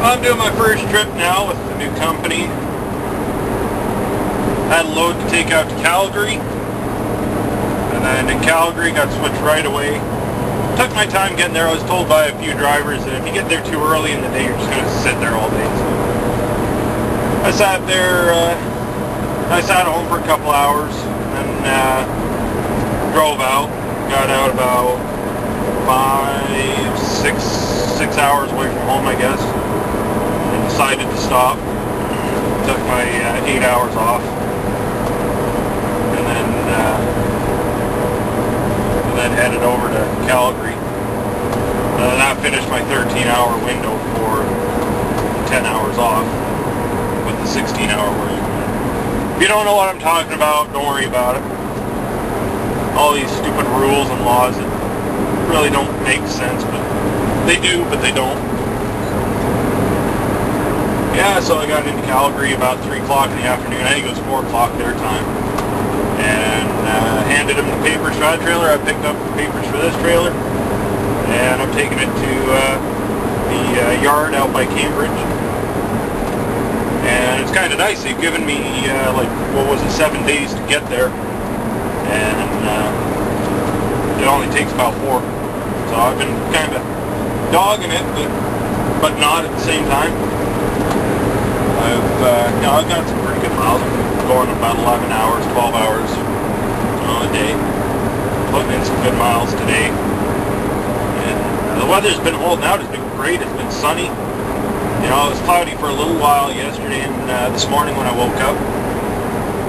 I'm doing my first trip now with the new company. Had a load to take out to Calgary, and then in Calgary got switched right away. Took my time getting there. I was told by a few drivers that if you get there too early in the day, you're just going to sit there all day. So I sat there. I sat home for a couple hours, and then drove out. Got out about 6 hours away from home, I guess, and decided to stop. Took my 8 hours off, and then headed over to Calgary. And that finished my 13-hour window for 10 hours off with the 16-hour work. If you don't know what I'm talking about, don't worry about it. All these stupid rules and laws that really don't make sense, but they do, but they don't. Yeah, so I got into Calgary about 3 o'clock in the afternoon. I think it was 4 o'clock their time. And handed them the papers for that trailer. I picked up the papers for this trailer. And I'm taking it to the yard out by Cambridge. And it's kind of nice. They've given me, like, what was it, 7 days to get there. And it only takes about 4. So I've been kind of dogging it, but not at the same time. I've got some pretty good miles. I'm going about 11 hours, 12 hours a day. Putting in some good miles today. And the weather's been holding out. It's been great. It's been sunny. You know, it was cloudy for a little while yesterday and this morning when I woke up.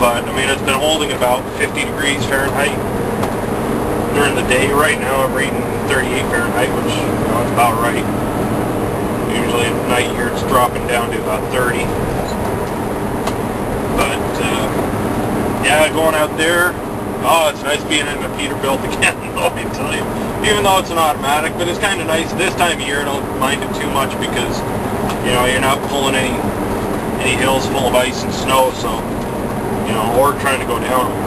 But, I mean, it's been holding about 50 degrees Fahrenheit during the day. Right now I'm reading 38 Fahrenheit, which, you know, is about right. Usually at night here it's dropping down to about 30. But, yeah, going out there, oh, it's nice being in a Peterbilt again, let me tell you. Even though it's an automatic, but it's kind of nice. This time of year I don't mind it too much because, you know, you're not pulling any hills full of ice and snow, so, you know, or trying to go down them.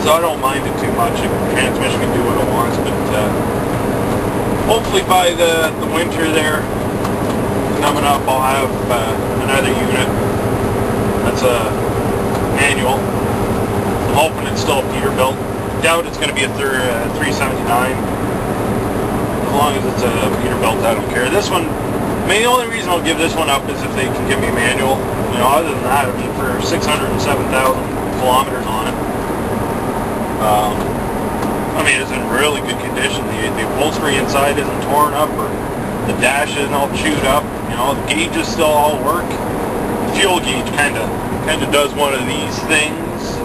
So I don't mind it too much. The transmission can do what it wants, but hopefully by the winter there coming up, I'll have another unit that's a manual. I'm hoping it's still a Peterbilt. Doubt it's going to be a 379. As long as it's a Peterbilt, I don't care. This one, I mean, the only reason I'll give this one up is if they can give me a manual. You know, other than that, I mean, for 607,000 kilometers on it, I mean, it's in really good condition. The upholstery inside isn't torn up, or the dash isn't all chewed up. You know, the gauges still all work. The fuel gauge kind of does one of these things,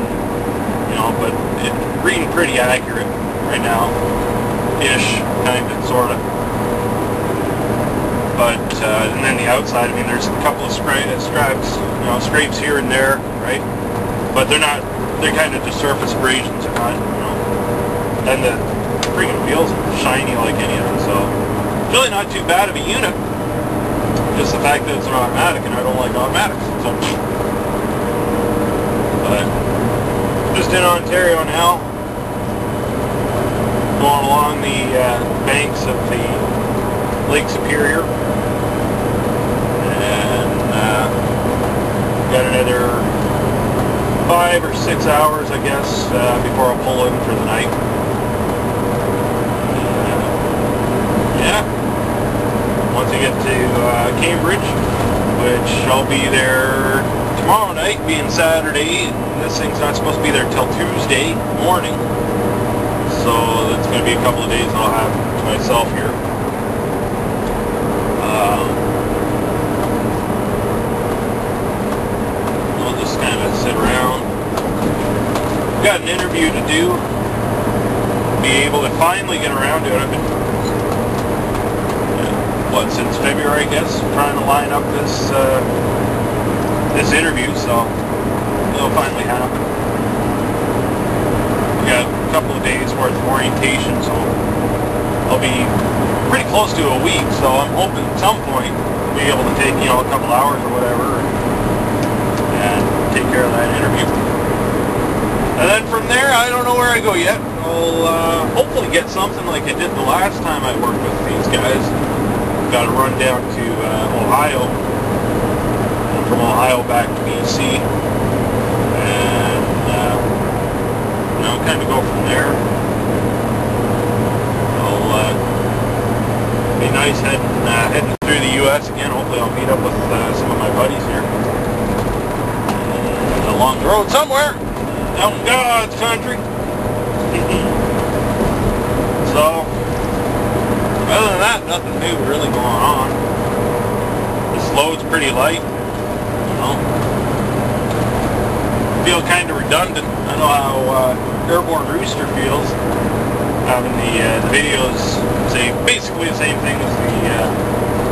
you know, but it's reading pretty accurate right now, ish, kind of, sort of. But and then the outside, I mean, there's a couple of scrapes, you know, scrapes here and there, right? But they're not. They're kind of just surface abrasions, they're not, you know. And the freaking wheels are shiny like any of them, so it's really not too bad of a unit. Just the fact that it's an automatic, and I don't like automatics. So, but just in Ontario now, going along the banks of the Lake Superior, and got another 5 or 6 hours, I guess, before I'll pull in for the night. Yeah. Once I get to Cambridge, which I'll be there tomorrow night, being Saturday, and this thing's not supposed to be there till Tuesday morning. So that's going to be a couple of days I'll have to myself here. I'll just kind of sit around. Got an interview to do. Be able to finally get around to it. I've been, since February, I guess, trying to line up this this interview, so it'll finally happen. We got a couple of days worth of orientation, so I'll be pretty close to a week, so I'm hoping at some point to be able to take, you know, a couple hours or whatever and take care of that interview. And then from there, I don't know where I go yet. I'll hopefully get something like I did the last time I worked with these guys. got to run down to Ohio, and from Ohio back to BC, and kind of go from there. It'll be nice heading through the U.S. again. Hopefully I'll meet up with some of my buddies here along the road somewhere out in God's country. So, other than that, nothing new really going on. This load's pretty light, you know. Feel kind of redundant. I know how Airborne Rooster feels, having the videos say basically the same thing as the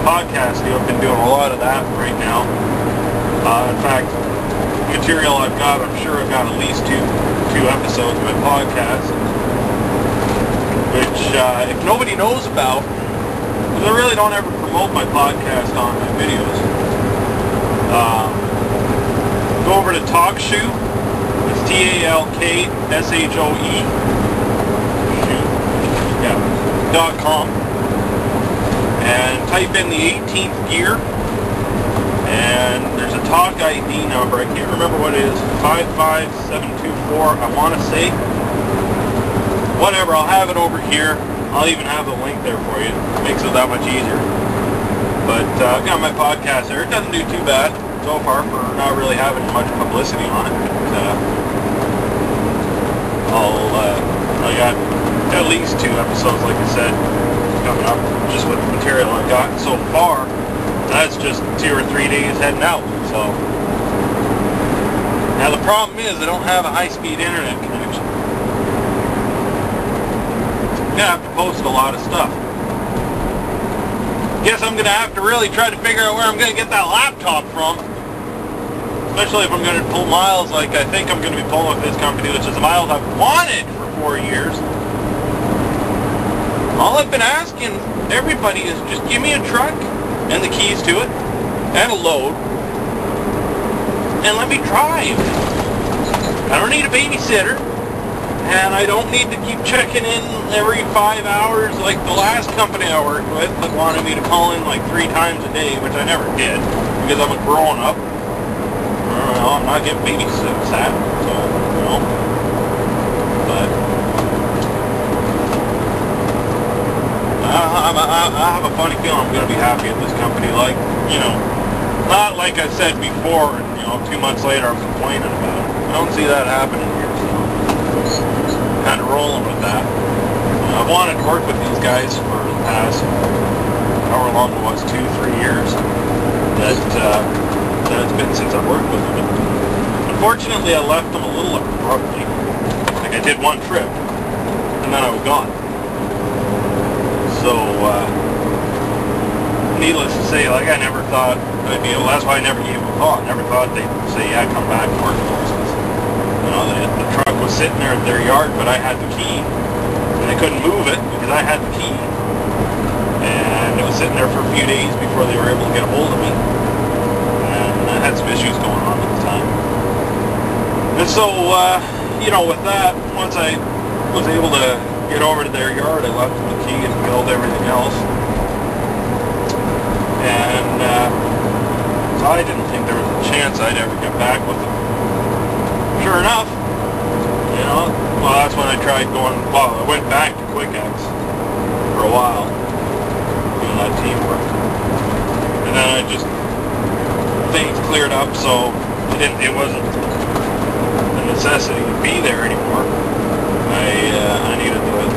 podcast. I've been doing a lot of that right now. In fact, material I've got, I'm sure I've got at least two episodes of my podcast, which if nobody knows about, because I really don't ever promote my podcast on my videos. Go over to TalkShoe. It's Talkshoe, .com, and type in the 18th gear, and there's a talk ID number. I can't remember what it is. 55724. I want to say. Whatever. I'll have it over here. I'll even have the link there for you. It makes it that much easier. But I've got my podcast there. It doesn't do too bad so far for not really having much publicity on it. I got at least 2 episodes, like I said, coming up just with the material I've got so far. That's just 2 or 3 days heading out. So now the problem is I don't have a high-speed internet connection. I'm gonna have to post a lot of stuff. Guess I'm gonna have to really try to figure out where I'm gonna get that laptop from. Especially if I'm gonna pull miles like I think I'm gonna be pulling with this company, which is the miles I've wanted for 4 years. All I've been asking everybody is just give me a truck and the keys to it and a load and let me drive. I don't need a babysitter, and I don't need to keep checking in every 5 hours like the last company I worked with that wanted me to call in like 3 times a day, which I never did because I'm a grown up. I'm not getting babysat, so, you know. But I have a funny feeling I'm going to be happy at this company. Like, you know, not like I said before, and, you know, 2 months later I'm complaining about it. I don't see that happening here, so kind of rolling with that. I've wanted to work with these guys for the past, however long it was, 2-3 years. It's been since I've worked with them. Unfortunately, I left them a little abruptly. Like I did 1 trip, and then I was gone. So, needless to say, like I never thought I'd be able. That's why I never gave them a call. I never thought they'd say, "Yeah, come back and work with us." You know, the truck was sitting there at their yard, but I had the key, and they couldn't move it because I had the key. And it was sitting there for a few days before they were able to get a hold of me. I had some issues going on at the time. And so, you know, with that, once I was able to get over to their yard, I left them the key and built everything else. And so I didn't think there was a chance I'd ever get back with them. Sure enough, you know, well, that's when I tried going, well, I went back to Quick X for a while, doing that teamwork. And then I just things cleared up, so it wasn't a necessity to be there anymore. I needed the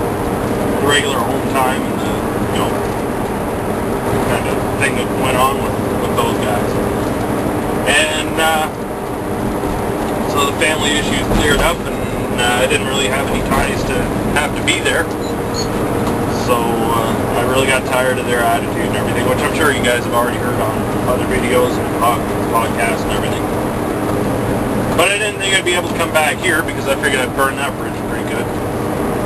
regular home time and the, you know, kind of thing that went on with those guys. And so the family issues cleared up, and I didn't really have any ties to have to be there. So I really got tired of their attitude and everything, which I'm sure you guys have already heard on other videos and podcasts and everything. But I didn't think I'd be able to come back here because I figured I'd burn that bridge pretty good.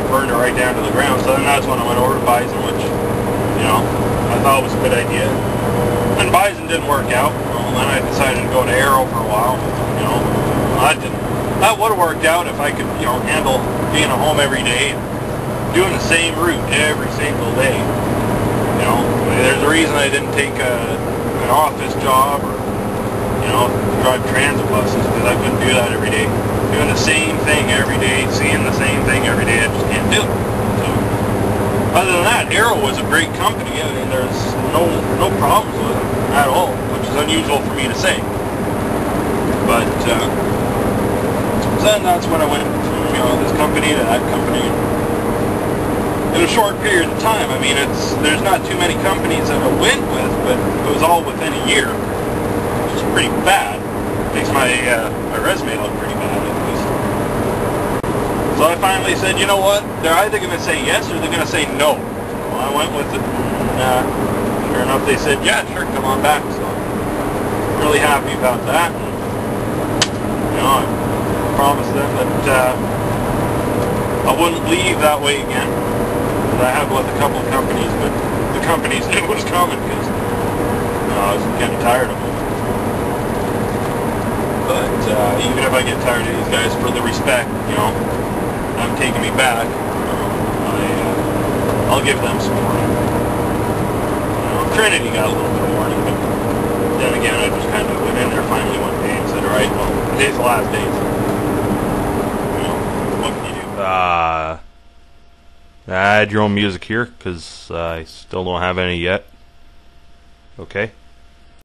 Burned it right down to the ground. So then that's when I went over to Bison, which, you know, I thought was a good idea. And Bison didn't work out. Well, then I decided to go to Arrow for a while. You know, that would have worked out if I could, you know, handle being at home every day, doing the same route every single day. know, there's a reason I didn't take an office job or, you know, drive transit buses, because I couldn't do that every day. Doing the same thing every day, seeing the same thing every day, I just can't do it. So, other than that, Arrow was a great company. I mean, there's no problems with it at all, which is unusual for me to say. But, so then that's when I went from, you know, this company to that company. In a short period of time. I mean, there's not too many companies that I went with, but it was all within a year, which is pretty bad. Makes my resume look pretty bad, at least. So I finally said, you know what? They're either going to say yes or they're going to say no. So I went with it. Sure enough, they said, yeah, sure, come on back. So I'm really happy about that. And, you know, I promised them that I wouldn't leave that way again. I have with a couple of companies, but the companies knew it was coming because I was getting tired of them. But even if I get tired of these guys, for the respect, you know, them taking me back, I'll give them some warning. You know, Trinity got a little bit of warning, but then again, I just kind of went in there finally one day and said, all right, well, today's the last day. So, you know, what can you do? Add your own music here, because I still don't have any yet. Okay.